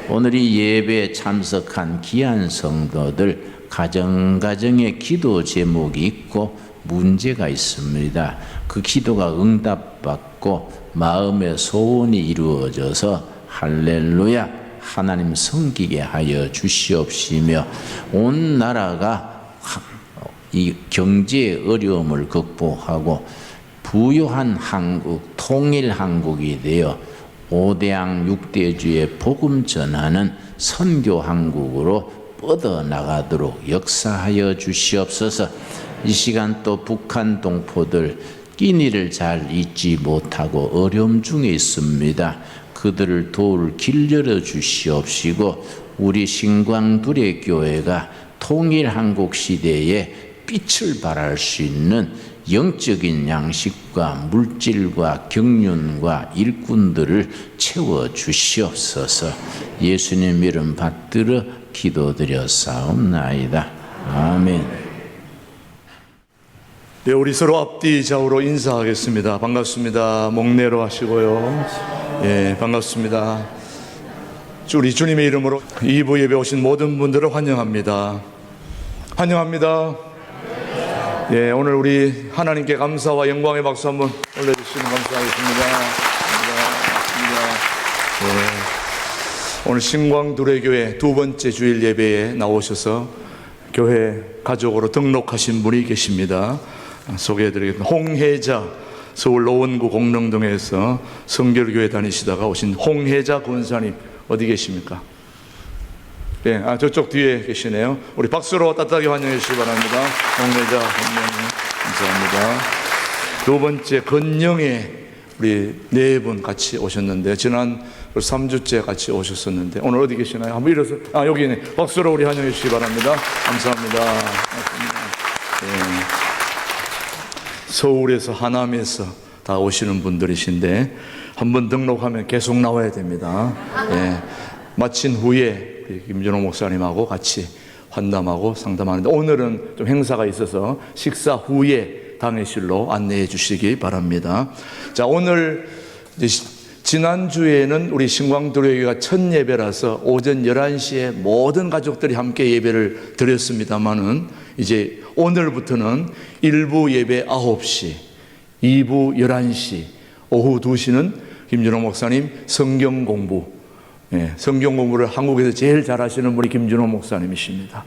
오늘 이 예배에 참석한 귀한 성도들 가정가정에 기도 제목이 있고 문제가 있습니다. 그 기도가 응답받고 마음의 소원이 이루어져서 할렐루야 하나님 섬기게 하여 주시옵시며 온 나라가 이 경제의 어려움을 극복하고 부유한 한국, 통일 한국이 되어 5대양 6대주의 복음 전하는 선교 한국으로 뻗어나가도록 역사하여 주시옵소서. 이 시간 또 북한 동포들 끼니를 잘 잊지 못하고 어려움 중에 있습니다. 그들을 도울 길 열어 주시옵시고 우리 신광두레 교회가 통일 한국 시대에 빛을 발할 수 있는 영적인 양식과 물질과 경륜과 일꾼들을 채워 주시옵소서. 예수님 이름 받들어 기도드렸사옵나이다. 아멘.
네, 우리 서로 앞뒤 좌우로 인사하겠습니다. 반갑습니다. 목례로 하시고요. 예, 반갑습니다. 우리 주님의 이름으로 2부 예배 오신 모든 분들을 환영합니다. 환영합니다. 예, 오늘 우리 하나님께 감사와 영광의 박수 한번 올려주시면 감사하겠습니다. 예, 오늘 신광두레교회 두 번째 주일 예배에 나오셔서 교회 가족으로 등록하신 분이 계십니다. 소개해드리겠습니다. 홍혜자, 서울 노원구 공릉동에서 성결교회 다니시다가 오신 홍혜자 권사님 어디 계십니까? 네, 저쪽 뒤에 계시네요. 우리 박수로 따뜻하게 환영해 주시기 바랍니다. 홍혜자 권사님 감사합니다. 두 번째 건영에 우리 네 분 같이 오셨는데 지난 3주째 같이 오셨었는데 오늘 어디 계시나요? 한번 일어서 여기네. 박수로 우리 환영해 주시기 바랍니다. 감사합니다. 네. 서울에서 하남에서 다 오시는 분들이신데 한번 등록하면 계속 나와야 됩니다. 예, 마친 후에 김준호 목사님하고 같이 환담하고 상담하는데 오늘은 좀 행사가 있어서 식사 후에 당회실로 안내해 주시기 바랍니다. 자, 오늘 지난주에는 우리 신광두레교회가 첫 예배라서 오전 11시에 모든 가족들이 함께 예배를 드렸습니다만은 이제 오늘부터는 1부 예배 9시, 2부 11시, 오후 2시는 김준호 목사님 성경 공부, 성경 공부를 한국에서 제일 잘하시는 분이 김준호 목사님이십니다.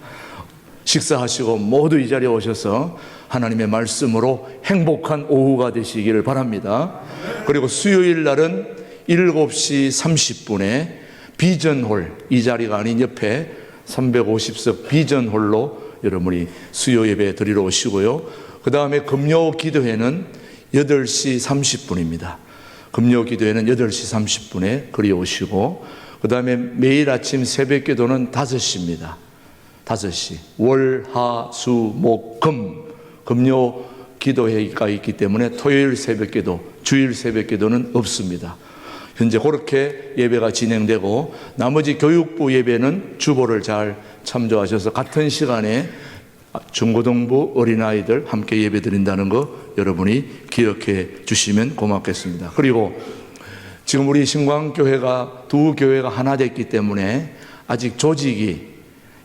식사하시고 모두 이 자리에 오셔서 하나님의 말씀으로 행복한 오후가 되시기를 바랍니다. 그리고 수요일 날은 7시 30분에 비전홀, 이 자리가 아닌 옆에 350석 비전홀로 여러분이 수요 예배 드리러 오시고요. 그 다음에 금요 기도회는 8시 30분입니다. 금요 기도회는 8시 30분에 그리 오시고, 그 다음에 매일 아침 새벽 기도는 5시입니다. 5시. 월, 하, 수, 목, 금. 금요 기도회가 있기 때문에 토요일 새벽 기도, 주일 새벽 기도는 없습니다. 현재 그렇게 예배가 진행되고 나머지 교육부 예배는 주보를 잘 참조하셔서 같은 시간에 중고등부 어린아이들 함께 예배 드린다는 거 여러분이 기억해 주시면 고맙겠습니다. 그리고 지금 우리 신광교회가 두 교회가 하나 됐기 때문에 아직 조직이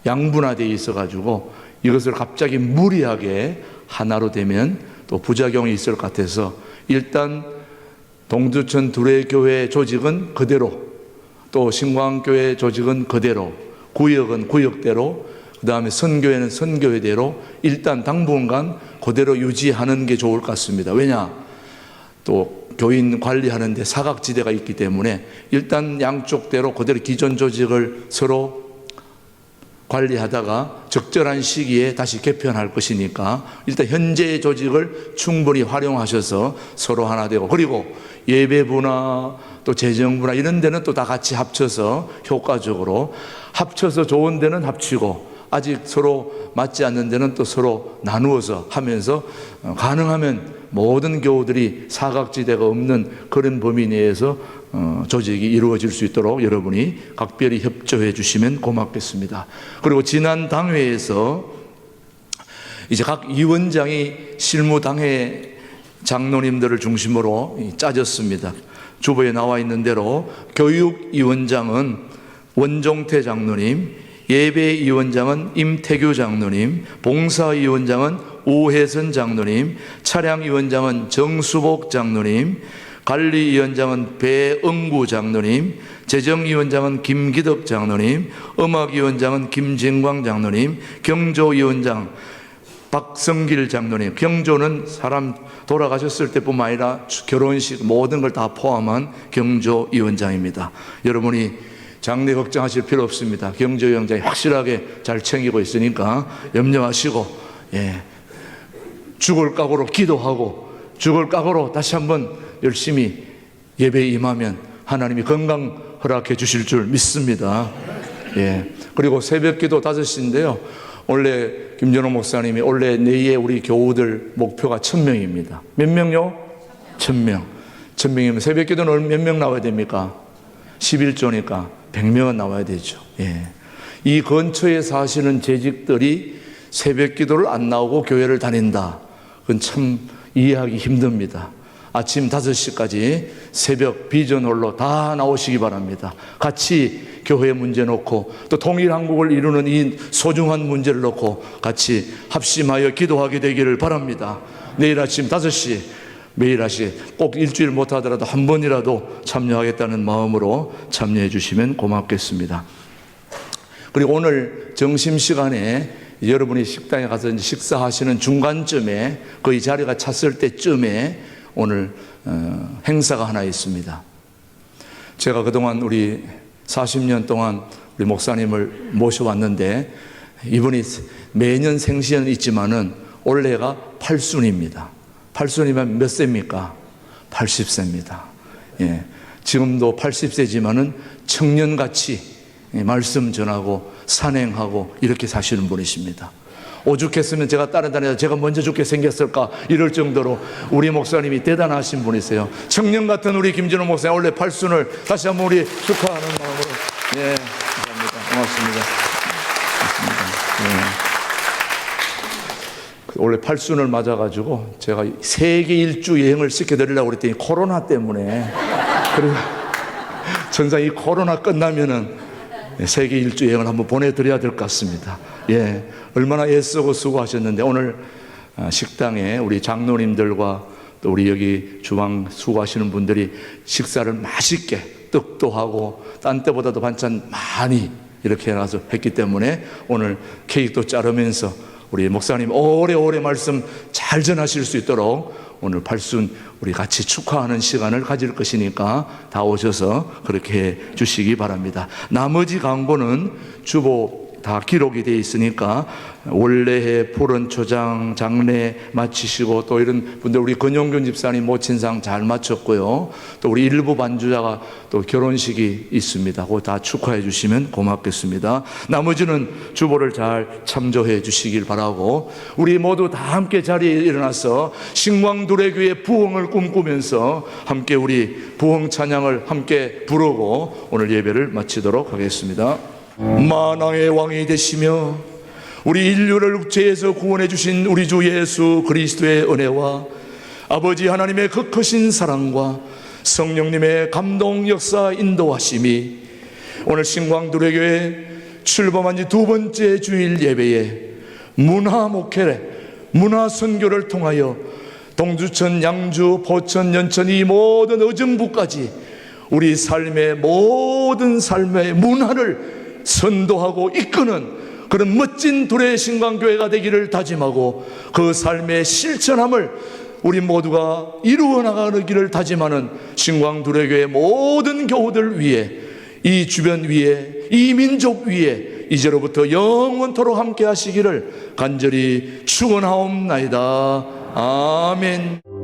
양분화되어 있어 가지고 이것을 갑자기 무리하게 하나로 되면 또 부작용이 있을 것 같아서 일단 동두천 두레교회 조직은 그대로, 또 신광교회 조직은 그대로, 구역은 구역대로, 그 다음에 선교회는 선교회대로 일단 당분간 그대로 유지하는 게 좋을 것 같습니다. 왜냐? 또 교인 관리하는데 사각지대가 있기 때문에 일단 양쪽대로 그대로 기존 조직을 서로 관리하다가 적절한 시기에 다시 개편할 것이니까 일단 현재의 조직을 충분히 활용하셔서 서로 하나 되고, 그리고 예배부나 또 재정부나 이런 데는 또 다 같이 합쳐서 효과적으로 합쳐서 좋은 데는 합치고 아직 서로 맞지 않는 데는 또 서로 나누어서 하면서 가능하면 모든 교우들이 사각지대가 없는 그런 범위 내에서 조직이 이루어질 수 있도록 여러분이 각별히 협조해 주시면 고맙겠습니다. 그리고 지난 당회에서 이제 각 위원장이 실무 당회 장로님들을 중심으로 짜졌습니다. 주보에 나와 있는 대로 교육위원장은 원종태 장로님, 예배위원장은 임태규 장로님, 봉사위원장은 오혜선 장로님, 차량위원장은 정수복 장로님, 관리위원장은 배응구 장로님, 재정위원장은 김기덕 장로님, 음악위원장은 김진광 장로님, 경조위원장 박성길 장로님. 경조는 사람 돌아가셨을 때뿐만 아니라 결혼식 모든 걸 다 포함한 경조위원장입니다. 여러분이 장례 걱정하실 필요 없습니다. 경조위원장이 확실하게 잘 챙기고 있으니까 염려하시고, 죽을 각오로 기도하고 죽을 각오로 다시 한번 열심히 예배에 임하면 하나님이 건강 허락해 주실 줄 믿습니다. 그리고 새벽 기도 5시인데요. 원래 김전호 목사님이 원래 내에 우리 교우들 목표가 1000명입니다. 몇 명요? 1000명. 1000명이면 새벽 기도는 몇 명 나와야 됩니까? 11조니까 100명은 나와야 되죠. 예. 이 근처에 사시는 재직들이 새벽 기도를 안 나오고 교회를 다닌다. 그건 참 이해하기 힘듭니다. 아침 5시까지 새벽 비전홀로 다 나오시기 바랍니다. 같이 교회 문제 놓고 또 통일한국을 이루는 이 소중한 문제를 놓고 같이 합심하여 기도하게 되기를 바랍니다. 내일 아침 5시 매일 꼭 일주일 못하더라도 한 번이라도 참여하겠다는 마음으로 참여해 주시면 고맙겠습니다. 그리고 오늘 점심시간에 여러분이 식당에 가서 이제 식사하시는 중간쯤에 거의 자리가 찼을 때쯤에 오늘 행사가 하나 있습니다. 제가 그동안 우리 40년 동안 우리 목사님을 모셔왔는데 이분이 매년 생시는 있지만은 올해가 8순입니다. 8순이면 몇 세입니까? 80세입니다. 예. 지금도 80세지만은 청년같이 말씀 전하고 산행하고 이렇게 사시는 분이십니다. 오죽했으면 제가 따라다녀서 제가 먼저 죽게 생겼을까 이럴 정도로 우리 목사님이 대단하신 분이세요. 청년 같은 우리 김진호 목사님 원래 8순을 다시 한번 우리 축하하는 마음으로 예, 감사합니다. 고맙습니다. 원래 8순을 맞아가지고 제가 세계 일주 여행을 시켜드리려고 그랬더니 코로나 때문에 그래서 전상 이 코로나 끝나면은 세계 일주 여행을 한번 보내드려야 될 것 같습니다. 예, 얼마나 애쓰고 수고하셨는데 오늘 식당에 우리 장로님들과 또 우리 여기 주방 수고하시는 분들이 식사를 맛있게 떡도 하고 딴 때보다도 반찬 많이 이렇게 해놔서 했기 때문에 오늘 케이크도 자르면서 우리 목사님 오래오래 말씀 잘 전하실 수 있도록 오늘 8순 우리 같이 축하하는 시간을 가질 것이니까 다 오셔서 그렇게 해 주시기 바랍니다. 나머지 광고는 주보 다 기록이 되어 있으니까 원래해 푸른 초장 장례 마치시고 또 이런 분들 우리 권용균 집사님 모친상 잘 마쳤고요. 또 우리 일부 반주자가 또 결혼식이 있습니다. 그거 다 축하해 주시면 고맙겠습니다. 나머지는 주보를 잘 참조해 주시길 바라고 우리 모두 다 함께 자리에 일어나서 신광두레교의 부흥을 꿈꾸면서 함께 우리 부흥 찬양을 함께 부르고 오늘 예배를 마치도록 하겠습니다. 만왕의 왕이 되시며 우리 인류를 죄에서 구원해 주신 우리 주 예수 그리스도의 은혜와 아버지 하나님의 그 크신 사랑과 성령님의 감동 역사 인도하심이 오늘 신광두레교회 출범한 지 2번째 주일 예배에 문화 목회, 문화 선교를 통하여 동두천, 양주, 포천, 연천 이 모든 의정부까지 우리 삶의 모든 삶의 문화를 선도하고 이끄는 그런 멋진 두레 신광교회가 되기를 다짐하고 그 삶의 실천함을 우리 모두가 이루어 나가는 길을 다짐하는 신광두레교회 모든 교우들 위해 이 주변 위에 이 민족 위에 이제로부터 영원토록 함께 하시기를 간절히 축원하옵나이다. 아멘.